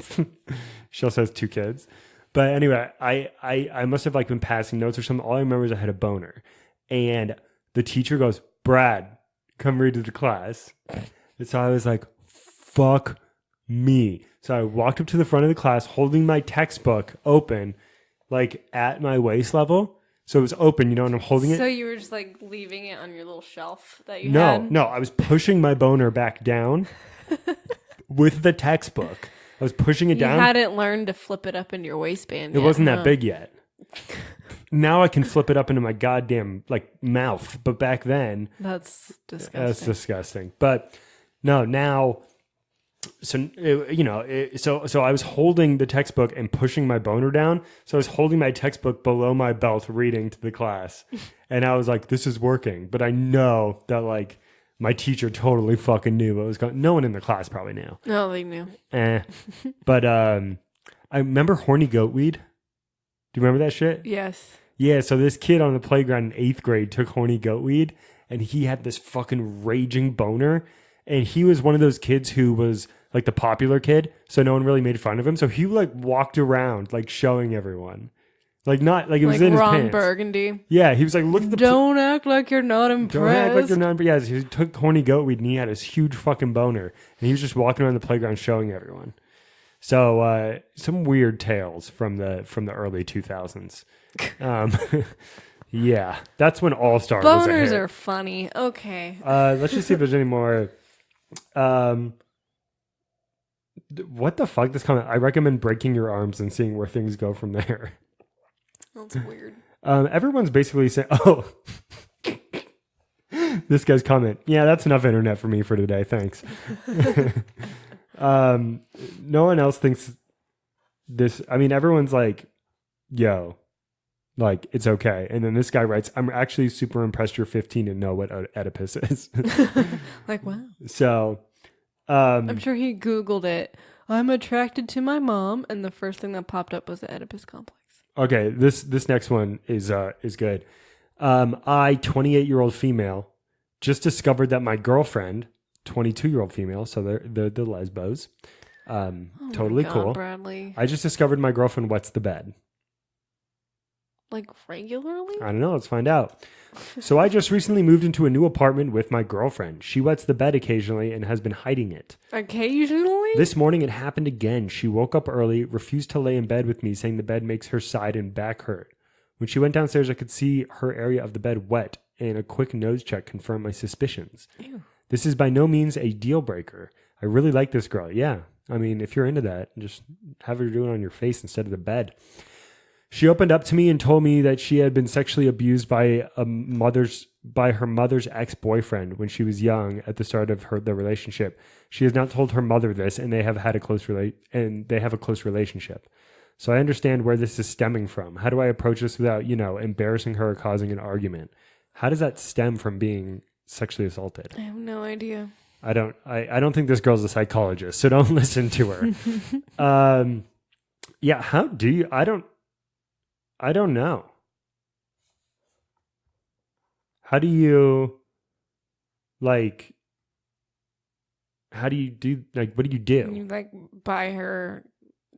She also has 2 kids. But anyway, I must have like been passing notes or something. All I remember is I had a boner. And the teacher goes, "Brad, come read to the class." And so I was like, fuck me. So I walked up to the front of the class holding my textbook open, like at my waist level. So it was open, and I'm holding it. So you were just like leaving it on your little shelf that you had? No, I was pushing my boner back down with the textbook. I was pushing it down. You hadn't learned to flip it up into your waistband yet. It wasn't that big yet. Now I can flip it up into my goddamn like mouth, but back then that's disgusting. But no, now, so so I was holding the textbook and pushing my boner down. So I was holding my textbook below my belt, reading to the class, and I was like, "This is working." But I know that like my teacher totally fucking knew what was going. No one in the class probably knew. No, they knew. But I remember horny goatweed. Do you remember that shit? Yes. Yeah, so this kid on the playground in 8th grade took horny goatweed, and he had this fucking raging boner, and he was one of those kids who was like the popular kid, so no one really made fun of him. So he like walked around like showing everyone. Like not like it was in his pants. Ron Burgundy. Yeah, he was like, "Look at the Don't act like you're not impressed. Don't act like you're not impressed." Yeah, he took horny goatweed and he had this huge fucking boner, and he was just walking around the playground showing everyone. So some weird tales from the early 2000s. Yeah, that's when All Star was a hit. Boners are funny. Okay. Let's just see if there's any more. What the fuck? This comment. I recommend breaking your arms and seeing where things go from there. That's weird. Everyone's basically saying, "Oh." This guy's comment. Yeah, that's enough internet for me for today. Thanks. No one else thinks this. I mean, everyone's like, "Yo, like it's okay." And then this guy writes, "I'm actually super impressed you're 15 and know what Oedipus is." Like, wow. So, I'm sure he Googled it. I'm attracted to my mom, and the first thing that popped up was the Oedipus complex. Okay, this next one is good. I, 28-year-old female, just discovered that my girlfriend, 22-year-old female, so they're the lesbos. Totally God, cool. Bradley. I just discovered my girlfriend wets the bed. Like regularly? I don't know. Let's find out. So I just recently moved into a new apartment with my girlfriend. She wets the bed occasionally and has been hiding it. Occasionally? This morning it happened again. She woke up early, refused to lay in bed with me, saying the bed makes her side and back hurt. When she went downstairs, I could see her area of the bed wet, and a quick nose check confirmed my suspicions. Ew. This is by no means a deal breaker. I really like this girl. Yeah. I mean, if you're into that, just have her do it on your face instead of the bed. She opened up to me and told me that she had been sexually abused by her mother's ex-boyfriend when she was young at the start of their relationship. She has not told her mother this, and they have had a close relationship. So I understand where this is stemming from. How do I approach this without, embarrassing her or causing an argument? How does that stem from being sexually assaulted? I have no idea. I don't think this girl's a psychologist, so don't listen to her. Yeah, how do you? I don't know. How do you do, what do you do? You buy her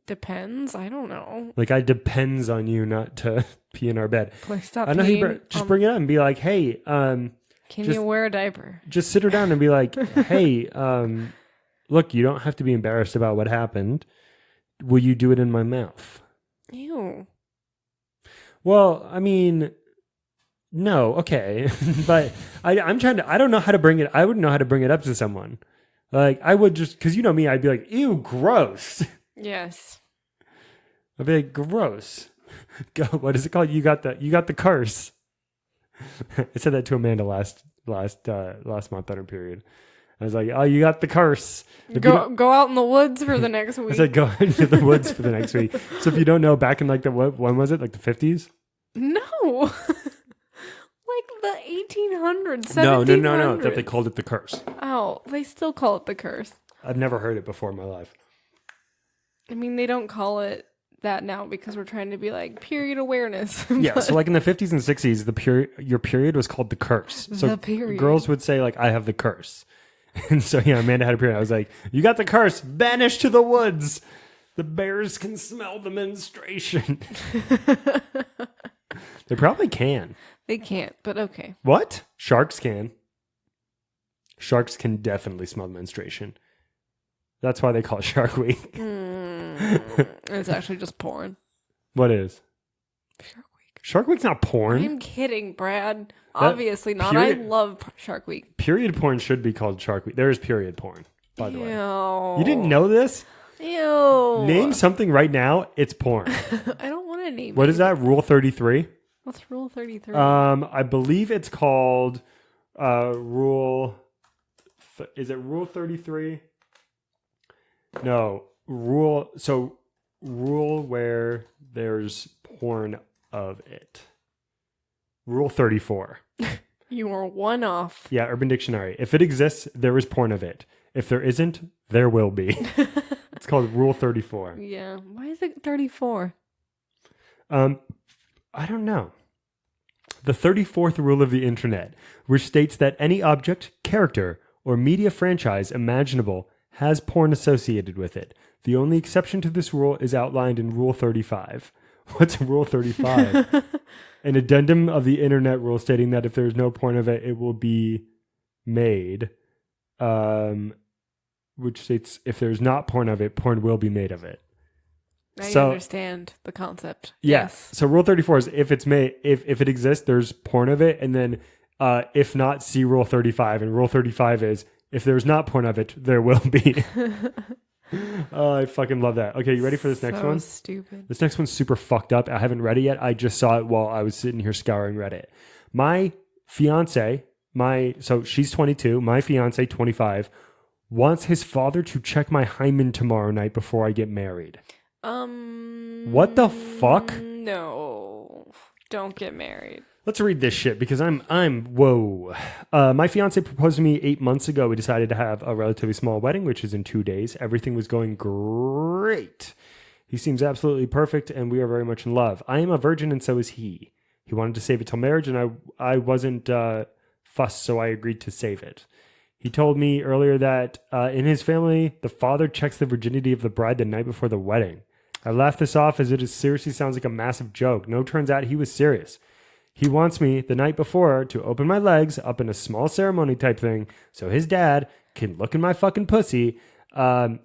Depends. I don't know. I depends on you not to pee in our bed. Please stop. I know just bring it up and be like, hey, can you wear a diaper? Just sit her down and be like, hey, look, you don't have to be embarrassed about what happened. Will you do it in my mouth? Ew. Well, I mean, no, okay, but I don't know how to bring it. I wouldn't know how to bring it up to someone. I would just, because you know me, I'd be like, ew, gross. Yes. I'd be like, gross. Go. What is it called? You got the curse. I said that to Amanda last month on her period. I was like, oh, you got the curse. Go out in the woods for the next week. I said, go into the woods for the next week. So if you don't know, back in when was it? The 50s? No. The 1800s, 1700s. No. That they called it the curse. Oh, they still call it the curse. I've never heard it before in my life. I mean, they don't call it that now because we're trying to be period awareness. Yeah, so in the 50s and 60s, your period was called the curse. So the period. Girls would say I have the curse. And so Amanda had a period. I was like, you got the curse, banish to the woods. The bears can smell the menstruation. They probably can. They can't, but okay. What? Sharks can. Sharks can definitely smell menstruation. That's why they call it Shark Week. It's actually just porn. What is? Shark Week. Shark Week's not porn. I'm kidding, Brad. Obviously not. I love Shark Week. Period porn should be called Shark Week. There is period porn, by the way. You didn't know this? Ew. Name something right now. It's porn. I don't want to name What it. is that? Rule 33? What's Rule 33? I believe it's called Rule... is it Rule 33? No. Rule where there's porn of it. Rule 34. You are one off. Yeah, Urban Dictionary. If it exists, there is porn of it. If there isn't, there will be. It's called Rule 34. Yeah. Why is it 34? I don't know. The 34th rule of the internet, which states that any object, character, or media franchise imaginable has porn associated with it. The only exception to this rule is outlined in Rule 35. What's Rule 35? An addendum of the internet rule stating that if there is no porn of it, it will be made. Which states if there's not porn of it, porn will be made of it. Now you understand the concept. Yes. So Rule 34 is if it's made, if it exists, there's porn of it, and then if not, see Rule 35. And Rule 35 is if there's not porn of it, there will be. Oh, I fucking love that. Okay, you ready for this next one? So stupid. This next one's super fucked up. I haven't read it yet. I just saw it while I was sitting here scouring Reddit. My fiance, so she's 22. My fiance, 25, wants his father to check my hymen tomorrow night before I get married. What the fuck? No, don't get married. Let's read this shit because I'm whoa. My fiance proposed to me 8 months ago. We decided to have a relatively small wedding, which is in 2 days. Everything was going great. He seems absolutely perfect, and we are very much in love. I am a virgin, and so is he. He wanted to save it till marriage, and I wasn't fussed, so I agreed to save it. He told me earlier that in his family, the father checks the virginity of the bride the night before the wedding. I laughed this off as it seriously sounds like a massive joke. No, turns out he was serious. He wants me the night before to open my legs up in a small ceremony type thing so his dad can look in my fucking pussy while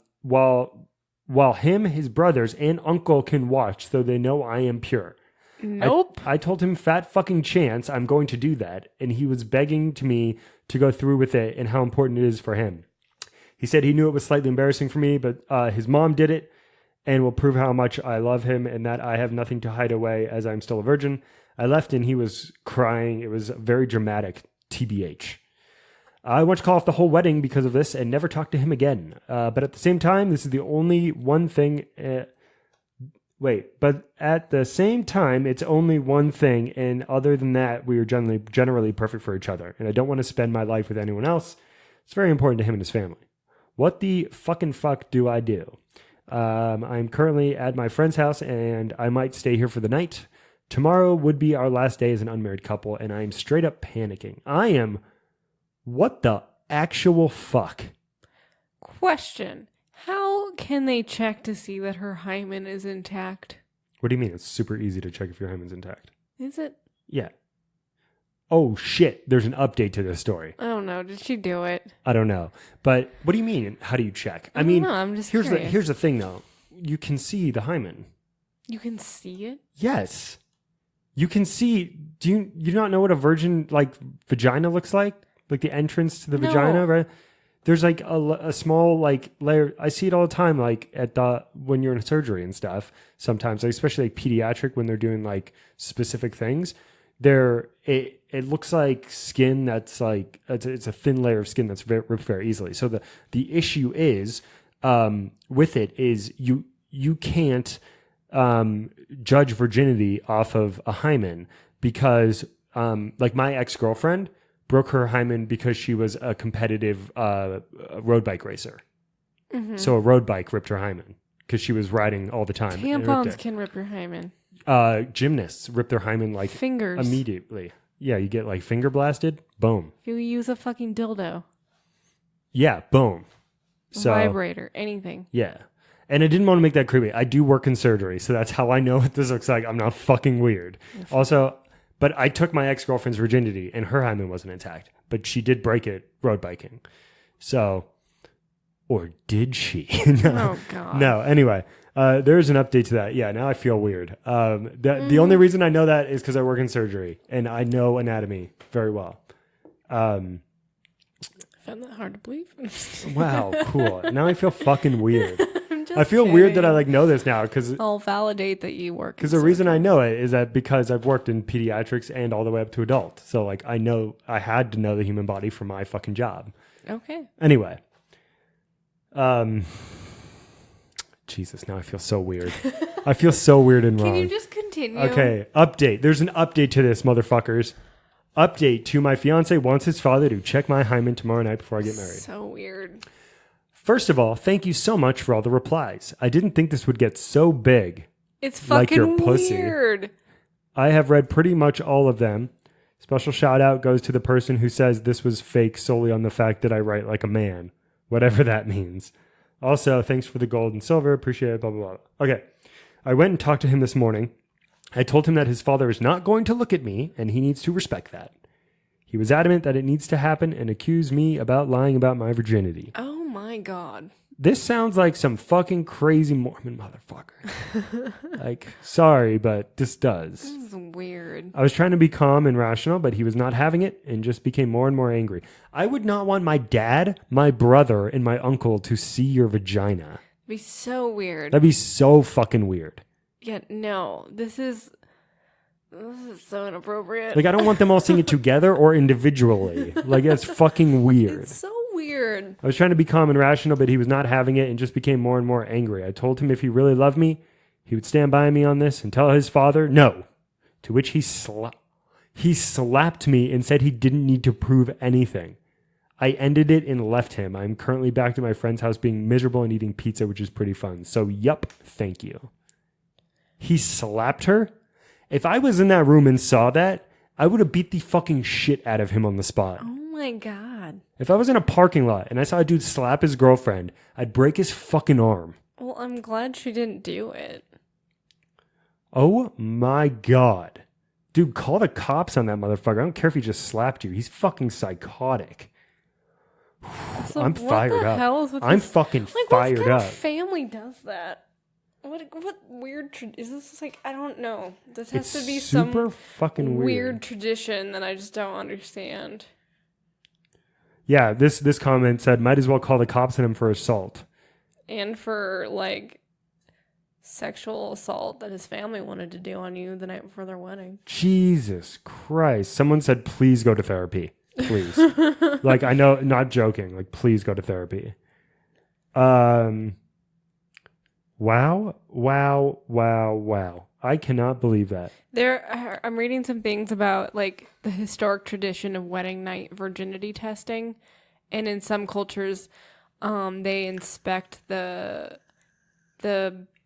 him, his brothers, and uncle can watch so they know I am pure. Nope. I told him fat fucking chance I'm going to do that, and he was begging to me to go through with it and how important it is for him. He said he knew it was slightly embarrassing for me, but his mom did it and will prove how much I love him and that I have nothing to hide away as I'm still a virgin. I left and he was crying. It was very dramatic, TBH. I want to call off the whole wedding because of this and never talk to him again. But at the same time, this is the only one thing... but at the same time, it's only one thing, and other than that, we are generally perfect for each other, and I don't want to spend my life with anyone else. It's very important to him and his family. What the fucking fuck do I do? I'm currently at my friend's house, and I might stay here for the night. Tomorrow would be our last day as an unmarried couple, and I am straight up panicking. I am... What the actual fuck? Question. How can they check to see that her hymen is intact? What do you mean? It's super easy to check if your hymen's intact. Is it? Yeah. Oh, shit. There's an update to this story. I don't know. Did she do it? I don't know. But what do you mean? How do you check? I mean, I'm just here's curious. Here's the thing, though. You can see the hymen. You can see it? Yes. You can see... Do you not know what a virgin, vagina looks like? Like the entrance to the vagina, right? There's like a small layer. I see it all the time, when you're in surgery and stuff. Sometimes, especially pediatric, when they're doing specific things, it looks like skin that's it's a thin layer of skin that's ripped very easily. So the issue is with it is you can't judge virginity off of a hymen because my ex-girlfriend broke her hymen because she was a competitive road bike racer. Mm-hmm. So a road bike ripped her hymen because she was riding all the time. Tampons can rip your hymen. Gymnasts rip their hymen fingers immediately. Yeah, you get finger blasted. Boom. If you use a fucking dildo. Yeah, boom. Vibrator, anything. Yeah. And I didn't want to make that creepy. I do work in surgery, so that's how I know what this looks like. I'm not fucking weird. Also... But I took my ex-girlfriend's virginity, and her hymen wasn't intact. But she did break it road biking. So, or did she? No. Oh, God. No, anyway, there's an update to that. Yeah, now I feel weird. The only reason I know that is because I work in surgery, and I know anatomy very well. I found that hard to believe. Wow, cool. Now I feel fucking weird. I feel kidding. weird that I know this now because I'll validate that you work. Because the reason I know it is that because I've worked in pediatrics and all the way up to adult. So I had to know the human body for my fucking job. Okay. Anyway. Jesus, now I feel so weird. I feel so weird and wrong. Can you just continue? Okay, update. There's an update to this, motherfuckers. Update to my fiance wants his father to check my hymen tomorrow night before I get married. So weird. First of all, thank you so much for all the replies. I didn't think this would get so big. It's fucking your pussy. weird. I have read pretty much all of them. Special shout out goes to the person who says this was fake solely on the fact that I write like a man. Whatever that means. Also, thanks for the gold and silver. Appreciate it, blah, blah, blah. Okay. I went and talked to him this morning. I told him that his father is not going to look at me, and he needs to respect that. He was adamant that it needs to happen and accused me about lying about my virginity. Oh my God. This sounds like some fucking crazy Mormon motherfucker. Sorry, but this does. This is weird. I was trying to be calm and rational, but he was not having it and just became more and more angry. I would not want my dad, my brother, and my uncle to see your vagina. It'd be so weird. That'd be so fucking weird. Yeah, no. This is so inappropriate. I don't want them all seeing it together or individually. That's fucking weird. It's so weird. I was trying to be calm and rational, but he was not having it and just became more and more angry. I told him if he really loved me, he would stand by me on this and tell his father no. To which he slapped me and said he didn't need to prove anything. I ended it and left him. I'm currently back to my friend's house being miserable and eating pizza, which is pretty fun. So, yup, thank you. He slapped her? If I was in that room and saw that, I would have beat the fucking shit out of him on the spot. Oh my God. If I was in a parking lot and I saw a dude slap his girlfriend, I'd break his fucking arm. Well, I'm glad she didn't do it. Oh my God. Dude, call the cops on that motherfucker. I don't care if he just slapped you. He's fucking psychotic. So I'm fired up. Hell is with I'm this? fucking what fired kind up. Of family does that? What weird is this? I don't know. This has to be super some fucking weird tradition that I just don't understand. Yeah, this comment said, might as well call the cops on him for assault. And for, like, sexual assault that his family wanted to do on you the night before their wedding. Jesus Christ. Someone said, please go to therapy. Please. Like, I know, not joking. Like, please go to therapy. Wow. I cannot believe that. I'm reading some things about, like, the historic tradition of wedding night virginity testing. And in some cultures, they inspect the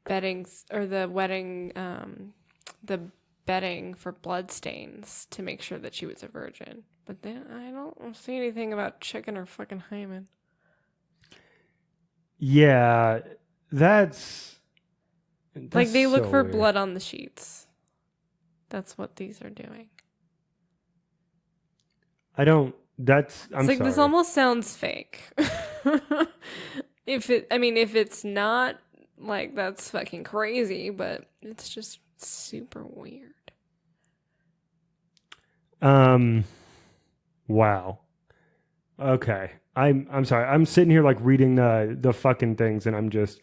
beddings or the wedding, the bedding for blood stains to make sure that she was a virgin. But then I don't see anything about checking her fucking hymen. Yeah, that's like they look so for weird. blood on the sheets. That's what these are doing. I'm It's like, sorry. this almost sounds fake. If it's not, like, that's fucking crazy, but it's just super weird. Wow. Okay. I'm sorry. I'm sitting here like reading the fucking things and I'm just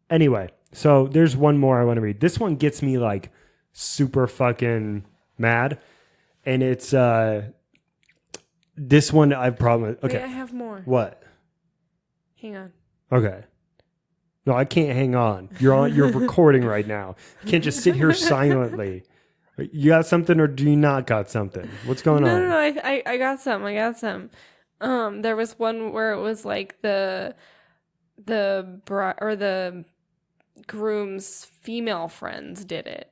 anyway, so there's one more I want to read. This one gets me like super fucking mad. And it's this one I've probably okay. Wait, I have more. What? Hang on. Okay. No, I can't hang on. You're recording right now. You can't just sit here silently. You got something or do you not got something? What's going on? No, I got some. There was one where it was like the bride or the groom's female friends did it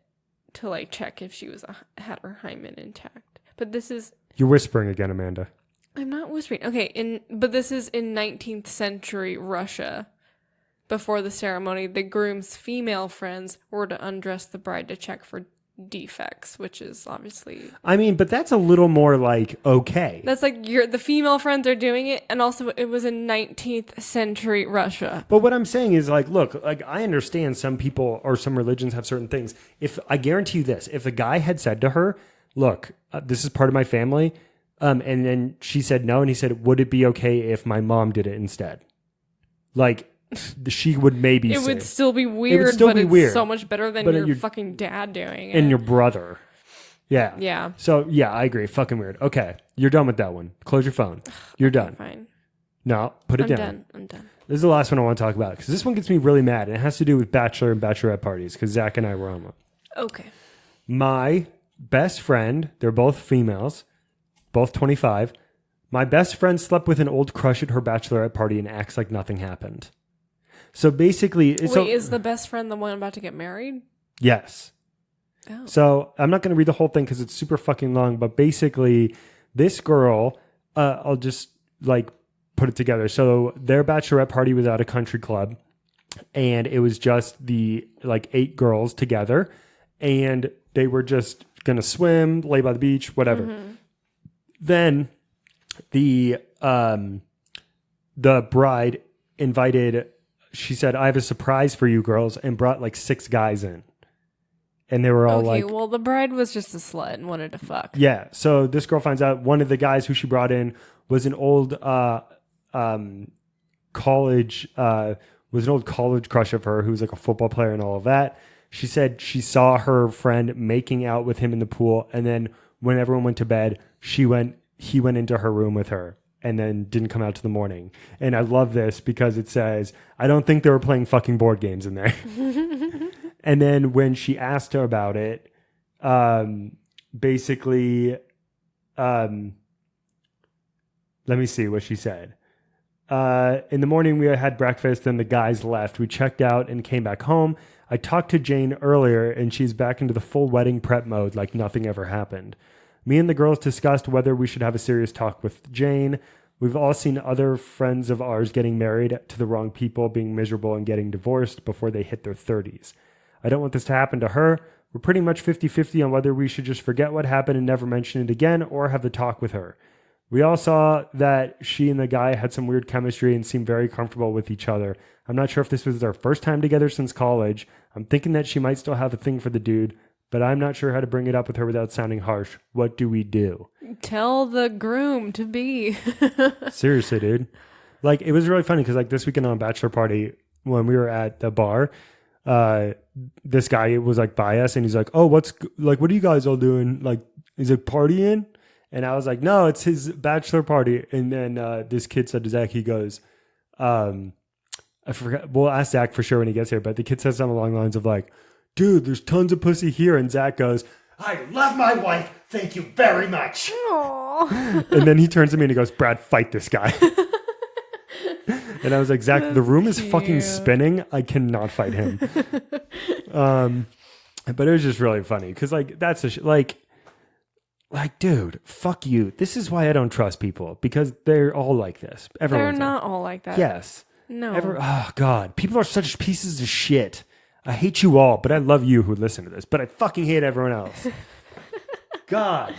to like check if she had her hymen intact. But this is... You're whispering again, Amanda. I'm not whispering. Okay, but this is in 19th century Russia. Before the ceremony, the groom's female friends were to undress the bride to check for defects, which is obviously... I mean, but that's a little more like okay. That's like the female friends are doing it, and also it was in 19th century Russia. But what I'm saying is like, look, like I understand some people or some religions have certain things. If I guarantee you this, if a guy had said to her, look, this is part of my family, and then she said no, and he said, would it be okay if my mom did it instead? Like, she would maybe It say. would still be weird, it's so much better than your fucking dad doing it. And your brother. Yeah. Yeah. So, yeah, I agree. Fucking weird. Okay. You're done with that one. Close your phone. You're done. Fine. No, put it down. I'm done. This is the last one I want to talk about because this one gets me really mad. And it has to do with bachelor and bachelorette parties because Zach and I were on one. Okay. My best friend, they're both females, both 25. My best friend slept with an old crush at her bachelorette party and acts like nothing happened. So basically... is the best friend the one about to get married? Yes. Oh. So I'm not going to read the whole thing because it's super fucking long, but basically this girl, I'll just like put it together. So their bachelorette party was at a country club and it was just the like 8 girls together and they were just going to swim, lay by the beach, whatever. Mm-hmm. Then the bride invited... She said, I have a surprise for you girls, and brought like 6 guys in. And they were all like... Okay, well, the bride was just a slut and wanted to fuck. Yeah. So this girl finds out one of the guys who she brought in was an old college crush of her who was like a football player and all of that. She said she saw her friend making out with him in the pool. And then when everyone went to bed, he went into her room with her. And then didn't come out to the morning. And I love this because it says, I don't think they were playing fucking board games in there. And then when she asked her about it, basically, let me see what she said. In the morning, we had breakfast and the guys left. We checked out and came back home. I talked to Jane earlier and she's back into the full wedding prep mode like nothing ever happened. Me and the girls discussed whether we should have a serious talk with Jane. We've all seen other friends of ours getting married to the wrong people, being miserable and getting divorced before they hit their 30s. I don't want this to happen to her. We're pretty much 50-50 on whether we should just forget what happened and never mention it again or have the talk with her. We all saw that she and the guy had some weird chemistry and seemed very comfortable with each other. I'm not sure if this was their first time together since college. I'm thinking that she might still have a thing for the dude, but I'm not sure how to bring it up with her without sounding harsh. What do we do? tell the groom to be. Seriously, dude. Like, it was really funny because, like, this weekend on a bachelor party, when we were at the bar, this guy was, like, by us, and he's like, oh, what are you guys all doing? Like, he's like, partying? And I was like, no, it's his bachelor party. And then this kid said to Zach, he goes, I forgot. We'll ask Zach for sure when he gets here, but the kid said something along the lines of, like, dude, there's tons of pussy here. And Zach goes, I love my wife. Thank you very much. Aww. And then he turns to me and he goes, Brad, fight this guy. And I was like, Zach, the room is fucking spinning. I cannot fight him. But it was just really funny because, like, that's like, dude, fuck you. This is why I don't trust people, because they're all like this. They're not all like that. Yes. No. Oh, God. People are such pieces of shit. I hate you all, but I love you who listen to this. But I fucking hate everyone else. God.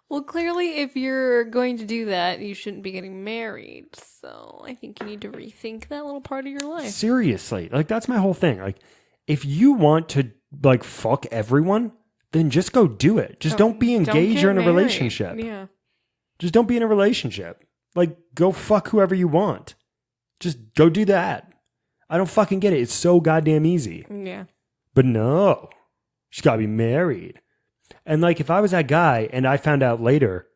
Well, clearly, if you're going to do that, you shouldn't be getting married. So I think you need to rethink that little part of your life. Seriously. Like, that's my whole thing. Like, if you want to, like, fuck everyone, then just go do it. Just don't be engaged or in a relationship. Yeah. Just don't be in a relationship. Like, go fuck whoever you want. Just go do that. I don't fucking get it. It's so goddamn easy. Yeah. But no. She's got to be married. And, like, if I was that guy and I found out later,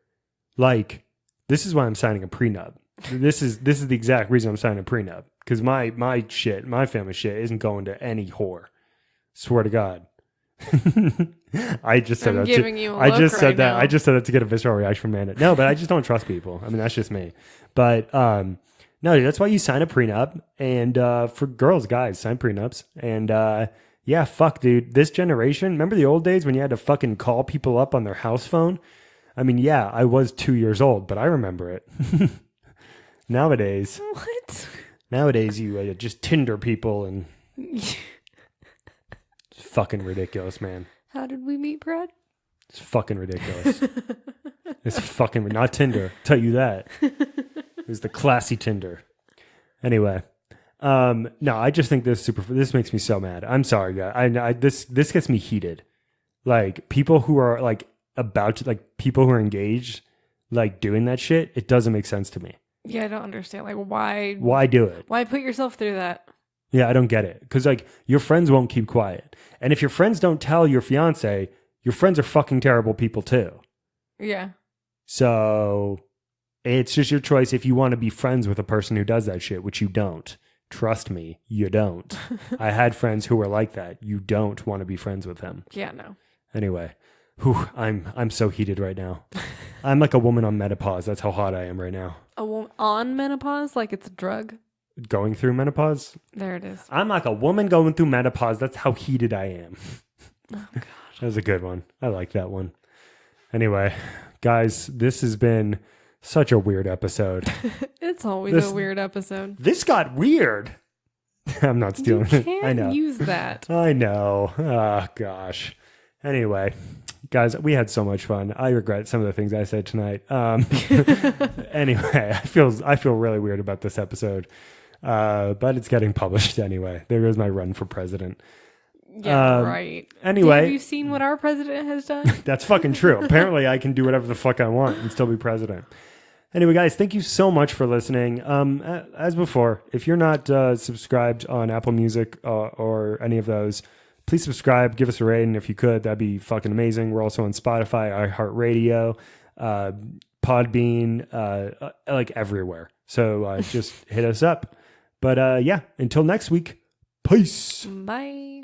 like, this is why I'm signing a prenup. This is the exact reason I'm signing a prenup. Because my family shit isn't going to any whore. Swear to God. I just said I'm that. giving you a I look just said right that. now. I just said that to get a visceral reaction from Amanda. No, but I just don't trust people. I mean, that's just me. But no, dude, that's why you sign a prenup. And for girls, guys, sign prenups. And yeah, fuck, dude. This generation, remember the old days when you had to fucking call people up on their house phone? I mean, yeah, I was 2 years old, but I remember it. Nowadays. What? Nowadays, you just Tinder people and it's fucking ridiculous, man. How did we meet, Brad? It's fucking ridiculous. It's fucking not Tinder. I'll tell you that. It was the classy Tinder. Anyway, no, I just think this makes me so mad. I'm sorry, guys. This gets me heated. Like, people who are like about to, like, people who are engaged, like, doing that shit. It doesn't make sense to me. Yeah, I don't understand. Like, why? Why do it? Why put yourself through that? Yeah, I don't get it. Because, like, your friends won't keep quiet. And if your friends don't tell your fiance, your friends are fucking terrible people too. Yeah. So it's just your choice if you want to be friends with a person who does that shit, which you don't. Trust me, you don't. I had friends who were like that. You don't want to be friends with them. Yeah, no. Anyway, I'm so heated right now. I'm like a woman on menopause. That's how hot I am right now. A woman on menopause? Like it's a drug? Going through menopause? There it is. I'm like a woman going through menopause. That's how heated I am. Oh, God. That was a good one. I like that one. Anyway, guys, this has been such a weird episode. It's always a weird episode. This got weird. I'm not stealing You it. can't I know. use that. I know. Oh, gosh. Anyway, guys, we had so much fun. I regret some of the things I said tonight. Anyway, I feel really weird about this episode. But it's getting published anyway. There goes my run for president. Yeah, right. Anyway. Have you seen what our president has done? That's fucking true. Apparently, I can do whatever the fuck I want and still be president. Anyway, guys, thank you so much for listening. As before, if you're not subscribed on Apple Music or any of those, please subscribe. Give us a rating if you could. That'd be fucking amazing. We're also on Spotify, iHeartRadio, Podbean, like everywhere. So just hit us up. But yeah, until next week, peace. Bye.